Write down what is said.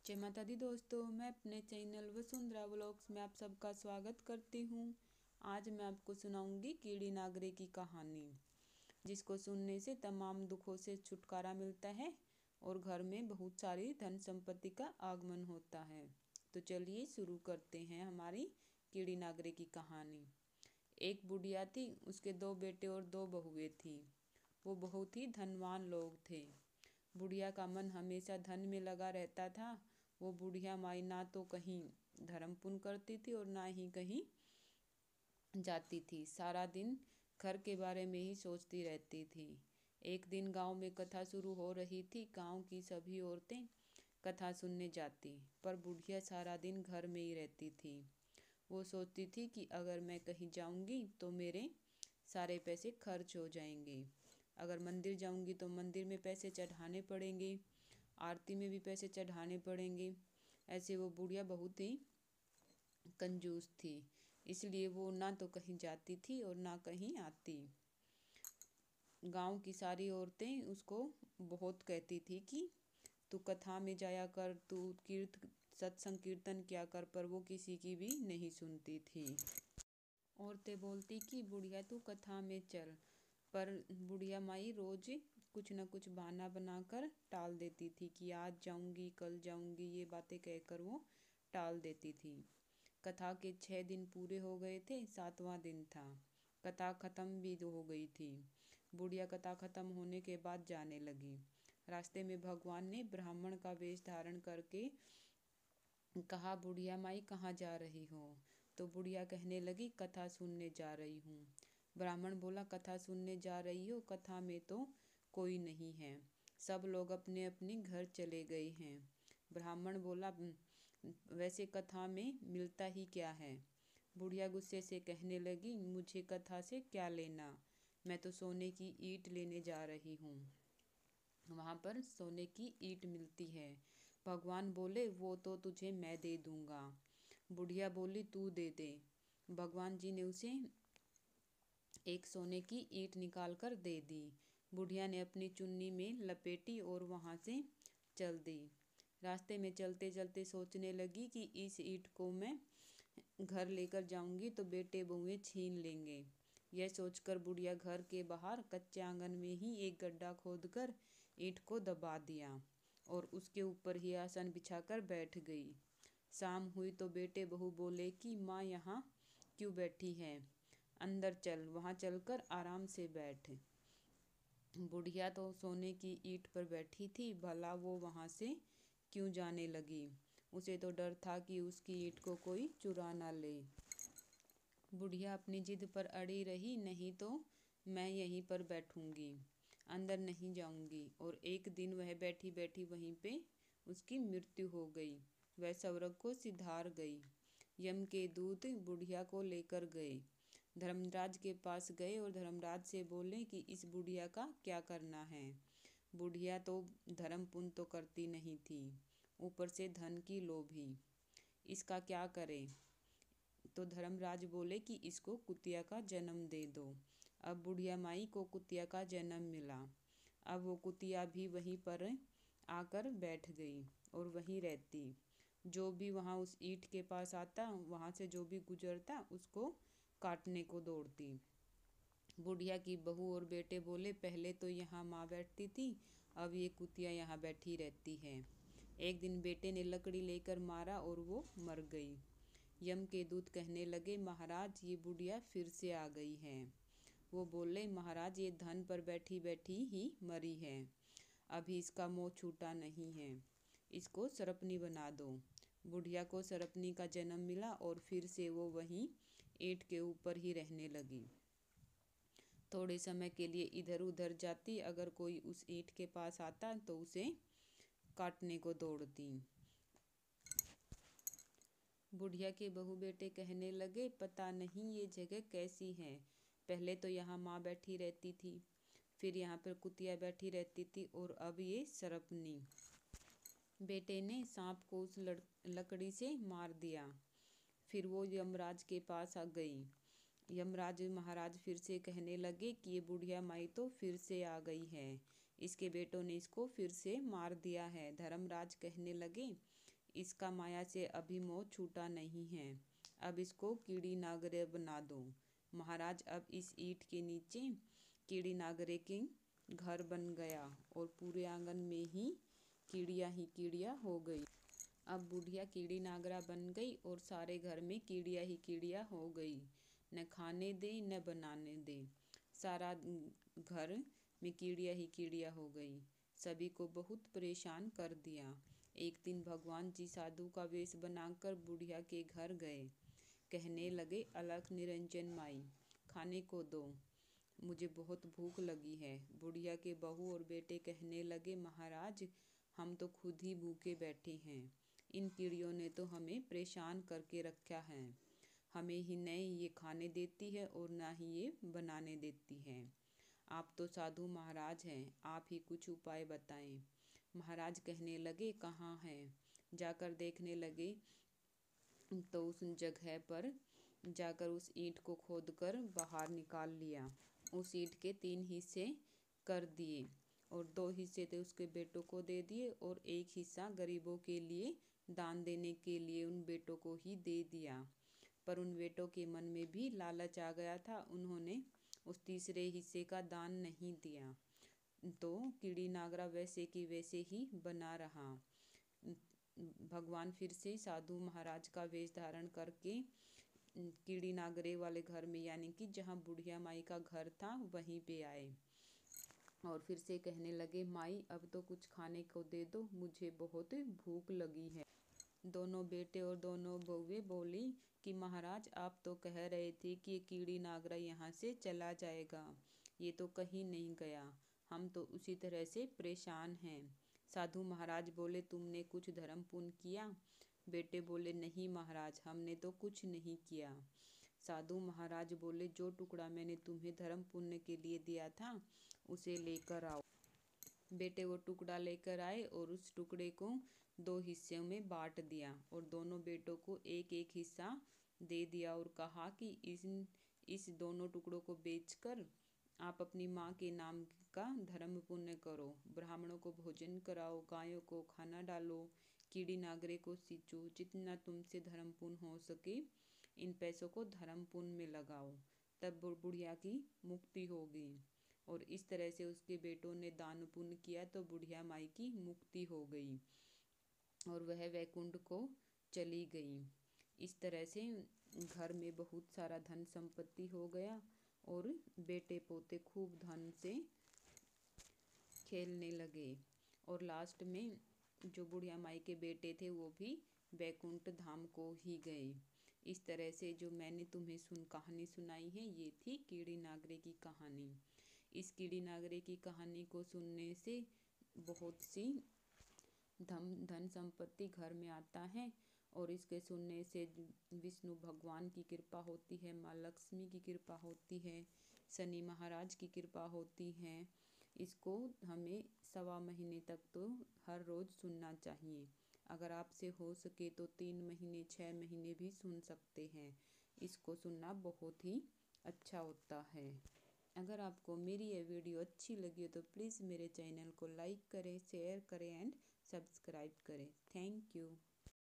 जय माता दी दोस्तों, मैं अपने चैनल वसुंधरा व्लॉग्स में आप सबका स्वागत करती हूँ। आज मैं आपको सुनाऊंगी कीड़ी नागरे की कहानी, जिसको सुनने से तमाम दुखों से छुटकारा मिलता है और घर में बहुत सारी धन संपत्ति का आगमन होता है। तो चलिए शुरू करते हैं हमारी कीड़ी नागरे की कहानी। एक बुढ़िया थी, उसके 2 बेटे और 2 बहुएं थी। वो बहुत ही धनवान लोग थे। बुढ़िया का मन हमेशा धन में लगा रहता था। वो बुढ़िया माई ना तो कहीं धर्म पुण्य करती थी और ना ही कहीं जाती थी। सारा दिन घर के बारे में ही सोचती रहती थी। एक दिन गांव में कथा शुरू हो रही थी। गांव की सभी औरतें कथा सुनने जाती, पर बुढ़िया सारा दिन घर में ही रहती थी। वो सोचती थी कि अगर मैं कहीं जाऊंगी तो मेरे सारे पैसे खर्च हो जाएंगे। अगर मंदिर जाऊंगी तो मंदिर में पैसे चढ़ाने पड़ेंगे, आरती में भी पैसे चढ़ाने पड़ेंगे। ऐसे वो बुढ़िया बहुत ही कंजूस थी, इसलिए वो ना तो कहीं जाती थी और ना कहीं आती। गांव की सारी औरतें उसको बहुत कहती थी कि तू कथा में जाया कर, तू सत्संग कीर्तन किया कर, पर वो किसी की भी नहीं सुनती थी। औरतें बोलती कि बुढ़िया तू कथा में चल, पर बुढ़िया माई रोज कुछ न कुछ बहाना बनाकर टाल देती थी कि आज जाऊंगी, कल जाऊंगी, ये बातें कहकर वो टाल देती थी। कथा के 6 दिन पूरे हो गए थे, 7वां दिन था। कथा खत्म भी हो गई थी। बुढ़िया कथा खत्म होने के बाद जाने लगी। रास्ते में भगवान ने ब्राह्मण का वेश धारण करके कहा, बुढ़िया माई कहाँ जा रही हो? तो बुढ़िया कहने लगी, कथा सुनने जा रही हूँ। ब्राह्मण बोला, कथा सुनने जा रही हो? कथा में तो कोई नहीं है, सब लोग अपने अपने घर चले गए हैं। ब्राह्मण बोला, वैसे कथा में मिलता ही क्या है? बुढ़िया गुस्से से कहने लगी, मुझे कथा से क्या लेना, मैं तो सोने की ईंट लेने जा रही हूँ। वहाँ पर सोने की ईंट मिलती है। भगवान बोले, वो तो तुझे मैं दे दूंगा। बुढ़िया बोली, तू दे दे। भगवान जी ने उसे एक सोने की ईंट निकाल कर दे दी। बुढ़िया ने अपनी चुन्नी में लपेटी और वहाँ से चल दी। रास्ते में चलते चलते सोचने लगी कि इस ईंट को मैं घर लेकर जाऊंगी तो बेटे बहुएं छीन लेंगे। यह सोचकर बुढ़िया घर के बाहर कच्चे आंगन में ही एक गड्ढा खोदकर ईंट को दबा दिया और उसके ऊपर ही आसन बिछाकर बैठ गई। शाम हुई तो बेटे बहू बोले कि माँ यहाँ क्यों बैठी है, अंदर चल, वहाँ चलकर आराम से बैठ। बुढ़िया तो सोने की ईंट पर बैठी थी, भला वो वहाँ से क्यों जाने लगी? उसे तो डर था कि उसकी ईंट को कोई चुरा ना ले। बुढ़िया अपनी जिद पर अड़ी रही, नहीं तो मैं यहीं पर बैठूंगी, अंदर नहीं जाऊंगी। और एक दिन वह बैठी बैठी वहीं पे उसकी मृत्यु हो गई। वह स्वर्ग को सिधार गई। यम के दूत बुढ़िया को लेकर गए, धर्मराज के पास गए और धर्मराज से बोले कि इस बुढ़िया का क्या करना है। बुढ़िया तो धर्म पुण्य तो करती नहीं थी, ऊपर से धन की लोभी, इसका क्या करे? तो धर्मराज बोले कि इसको कुतिया का जन्म दे दो। अब बुढ़िया माई को कुतिया का जन्म मिला। अब वो कुतिया भी वहीं पर आकर बैठ गई और वहीं रहती। जो भी वहाँ उस ईंट के पास आता, वहाँ से जो भी गुजरता उसको काटने को दौड़ती। बुढ़िया की बहू और बेटे बोले, पहले तो यहाँ माँ बैठती थी, अब ये कुतिया यहाँ बैठी रहती है। एक दिन बेटे ने लकड़ी लेकर मारा और वो मर गई। यम के दूत कहने लगे, महाराज ये बुढ़िया फिर से आ गई है। वो बोले, महाराज ये धन पर बैठी बैठी ही मरी है, अभी इसका मोह छूटा नहीं है, इसको सरपनी बना दो। बुढ़िया को सरपनी का जन्म मिला और फिर से वो वहीं ईंट के ऊपर ही रहने लगी। थोड़े समय के लिए इधर उधर जाती, अगर कोई उस ईंट के पास आता तो उसे काटने को दौड़ती। बुढ़िया के बहू बेटे कहने लगे, पता नहीं ये जगह कैसी है, पहले तो यहाँ माँ बैठी रहती थी, फिर यहाँ पर कुतिया बैठी रहती थी और अब ये सरपनी। बेटे ने सांप को उस लकड़ी से मार दिया। फिर वो यमराज के पास आ गई। यमराज महाराज फिर से कहने लगे कि ये बुढ़िया माई तो फिर से आ गई है, इसके बेटों ने इसको फिर से मार दिया है। धर्मराज कहने लगे इसका माया से अभी मोह छूटा नहीं है। अब इसको कीड़ी नागरे बना दो। महाराज, अब इस ईंट के नीचे कीड़ी नागरे के घर बन गया और पूरे आंगन में ही कीड़ियाँ हो गई। अब बुढ़िया कीड़ी नागरा बन गई और सारे घर में कीड़ियाँ ही कीड़ियाँ हो गई। न खाने दे न बनाने दे, सारा घर में कीड़ियाँ ही कीड़ियाँ हो गई। सभी को बहुत परेशान कर दिया। एक दिन भगवान जी साधु का वेश बनाकर बुढ़िया के घर गए। कहने लगे, अलख निरंजन माई, खाने को दो, मुझे बहुत भूख लगी है। बुढ़िया के बहू और बेटे कहने लगे, महाराज, हम तो खुद ही भूखे बैठे हैं। इन कीड़ियों ने तो हमें परेशान करके रखा है। हमें ही नहीं ये खाने देती है और ना ही ये बनाने देती है। आप तो साधु महाराज हैं, आप ही कुछ उपाय बताएं। महाराज कहने लगे, कहाँ है? जाकर देखने लगे तो उस जगह पर जाकर उस ईंट को खोदकर बाहर निकाल लिया। उस ईंट के 3 हिस्से कर दिए और 2 हिस्से थे उसके बेटों को दे दिए और 1 हिस्सा गरीबों के लिए दान देने के लिए उन बेटों को ही दे दिया। पर उन बेटों के मन में भी लालच आ गया था, उन्होंने उस तीसरे हिस्से का दान नहीं दिया। तो कीड़ी नागरा वैसे की वैसे ही बना रहा। भगवान फिर से साधु महाराज का वेश धारण करके कीड़ी नागरे वाले घर में, यानी कि जहाँ बुढ़िया माई का घर था, वहीं पे आए और फिर से कहने लगे, माई, अब तो कुछ खाने को दे दो, मुझे बहुत भूख लगी है। दोनों बेटे और दोनों बहुएं बोली कि महाराज, आप तो कह रहे थे कि ये कीड़ी नागरा यहाँ से चला जाएगा, ये तो कहीं नहीं गया, हम तो उसी तरह से परेशान हैं। साधु महाराज बोले, तुमने कुछ धर्म पुण्य किया? बेटे बोले, नहीं महाराज, हमने तो कुछ नहीं किया। साधु महाराज बोले, जो टुकड़ा मैंने तुम्हें धर्म पुण्य के लिए दिया था, उसे लेकर आओ। बेटे वो टुकड़ा लेकर आए और उस टुकड़े को 2 हिस्सों में बांट दिया और दोनों बेटों को 1-1 हिस्सा दे दिया और कहा कि इस दोनों टुकड़ों को बेचकर आप अपनी माँ के नाम का धर्म पुण्य करो, ब्राह्मणों को भोजन कराओ, गायों को खाना डालो, कीड़ी नागरे को सींचो, जितना तुमसे धर्म पुण्य हो सके इन पैसों को धर्म पुण्य में लगाओ, तब बुढ़िया की मुक्ति होगी। और इस तरह से उसके बेटों ने दान पुण्य किया तो बुढ़िया माई की मुक्ति हो गई और वह वैकुंठ को चली गई। इस तरह से घर में बहुत सारा धन संपत्ति हो गया और बेटे पोते खूब धन से खेलने लगे और लास्ट में जो बुढ़िया माई के बेटे थे वो भी वैकुंठ धाम को ही गए। इस तरह से जो मैंने तुम्हें कहानी सुनाई है, ये थी कीड़ी नागरे की कहानी। इस कीड़ी नागरे की कहानी को सुनने से बहुत सी धन संपत्ति घर में आता है और इसके सुनने से विष्णु भगवान की कृपा होती है, माँ लक्ष्मी की कृपा होती है, शनि महाराज की कृपा होती है। इसको हमें 1.25 महीने तक तो हर रोज़ सुनना चाहिए। अगर आपसे हो सके तो 3 महीने 6 महीने भी सुन सकते हैं। इसको सुनना बहुत ही अच्छा होता है। अगर आपको मेरी ये वीडियो अच्छी लगी हो तो प्लीज़ मेरे चैनल को लाइक करें, शेयर करें एंड सब्सक्राइब करें। Thank you.